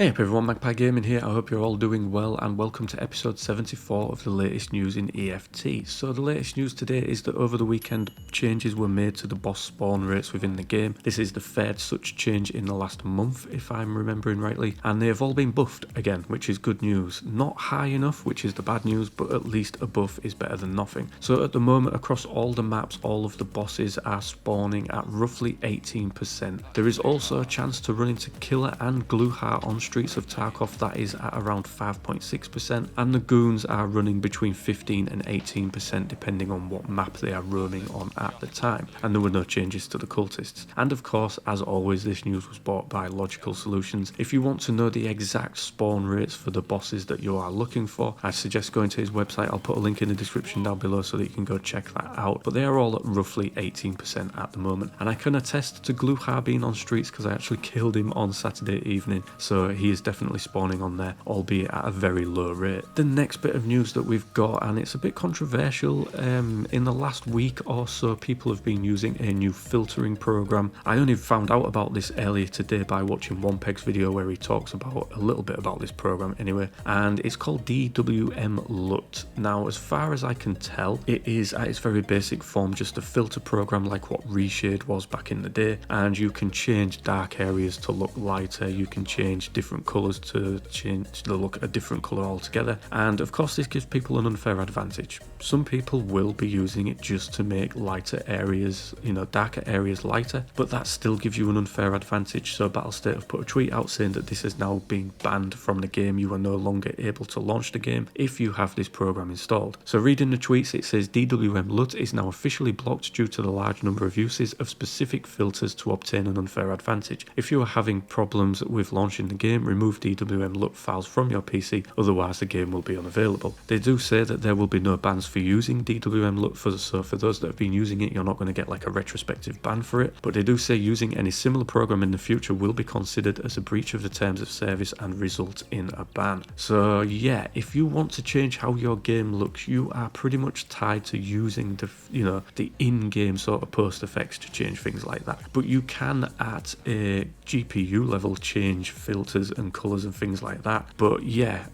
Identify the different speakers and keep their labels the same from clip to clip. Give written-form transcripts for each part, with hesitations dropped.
Speaker 1: Hey up everyone, Magpie Gaming here. I hope you're all doing well and welcome to episode 74 of the latest news in EFT. So the latest news today is that over the weekend changes were made to the boss spawn rates within the game. This is the third such change in the last month if I'm remembering rightly, and they have all been buffed again, which is good news. Not high enough, which is the bad news, but at least a buff is better than nothing. So at the moment across all the maps, all of the bosses are spawning at roughly 18%. There is also a chance to run into Killer and Glueheart on streets of Tarkov, that is at around 5.6%, and the goons are running between 15 and 18% depending on what map they are roaming on at the time, and there were no changes to the cultists. And of course, as always, this news was bought by Logical Solutions. If you want to know the exact spawn rates for the bosses that you are looking for, I suggest going to his website. I'll put a link in the description down below so that you can go check that out, but they are all at roughly 18% at the moment, and I can attest to Glueheart being on streets because I actually killed him on Saturday evening, so he is definitely spawning on there, albeit at a very low rate. The next bit of news that we've got, and it's a bit controversial, in the last week or so people have been using a new filtering program. I only found out about this earlier today by watching OnePeg's video where he talks about a little bit about this program anyway, and it's called DWM LUT. Now as far as I can tell, it is at its very basic form just a filter program like what Reshade was back in the day, and you can change dark areas to look lighter, you can change different colours to change the look a different colour altogether, and of course this gives people an unfair advantage. Some people will be using it just to make lighter areas, darker areas lighter, but that still gives you an unfair advantage. So Battlestate have put a tweet out saying that this is now being banned from the game. You are no longer able to launch the game if you have this program installed. So reading the tweets, it says DWM LUT is now officially blocked due to the large number of uses of specific filters to obtain an unfair advantage. If you are having problems with launching the game, remove DWM LUT files from your PC, otherwise the game will be unavailable. They do say that there will be no bans for using DWM LUT, so for those that have been using it, you're not going to get like a retrospective ban for it, but they do say using any similar program in the future will be considered as a breach of the terms of service and result in a ban. So yeah, if you want to change how your game looks, you are pretty much tied to using the in-game sort of post effects to change things like that. But you can at a GPU level change filters and colours and things like that. But yeah,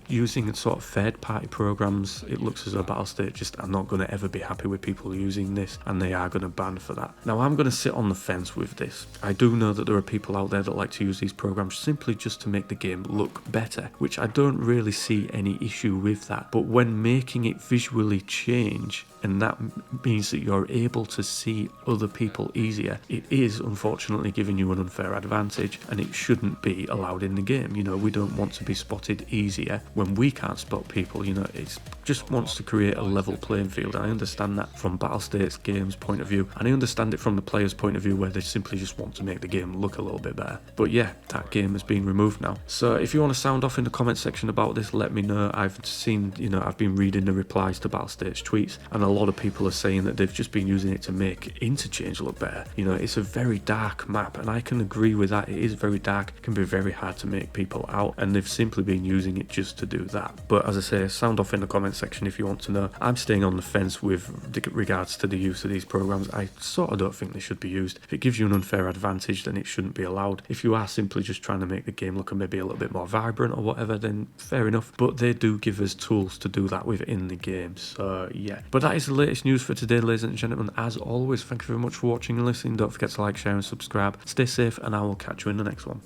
Speaker 1: using sort of third-party programs, it looks as though Battlestate just are not going to ever be happy with people using this, and they are going to ban for that. Now I'm going to sit on the fence with this. I do know that there are people out there that like to use these programs simply just to make the game look better, which I don't really see any issue with that. But when making it visually change, and that means that you're able to see other people easier, it is unfortunately giving you an unfair advantage, and it shouldn't be allowed in the game. We don't want to be spotted easier when we can't spot people. It just wants to create a level playing field, and I understand that from Battlestate's game's point of view, and I understand it from the player's point of view where they simply just want to make the game look a little bit better. But yeah, that game has been removed now. So if you want to sound off in the comment section about this, let me know. I've seen, I've been reading the replies to Battlestate's tweets, and a lot of people are saying that they've just been using it to make Interchange look better. It's a very dark map, and I can agree with that. It is very dark, it can be very hard to make people out, and they've simply been using it just to do that. But as I say, sound off in the comment section if you want to know. I'm staying on the fence with regards to the use of these programs. I sort of don't think they should be used. If it gives you an unfair advantage, then it shouldn't be allowed. If you are simply just trying to make the game look maybe a little bit more vibrant or whatever, then fair enough, but they do give us tools to do that within the game. So yeah, but that is the latest news for today, ladies and gentlemen. As always, thank you very much for watching and listening. Don't forget to like, share and subscribe. Stay safe, and I will catch you in the next one.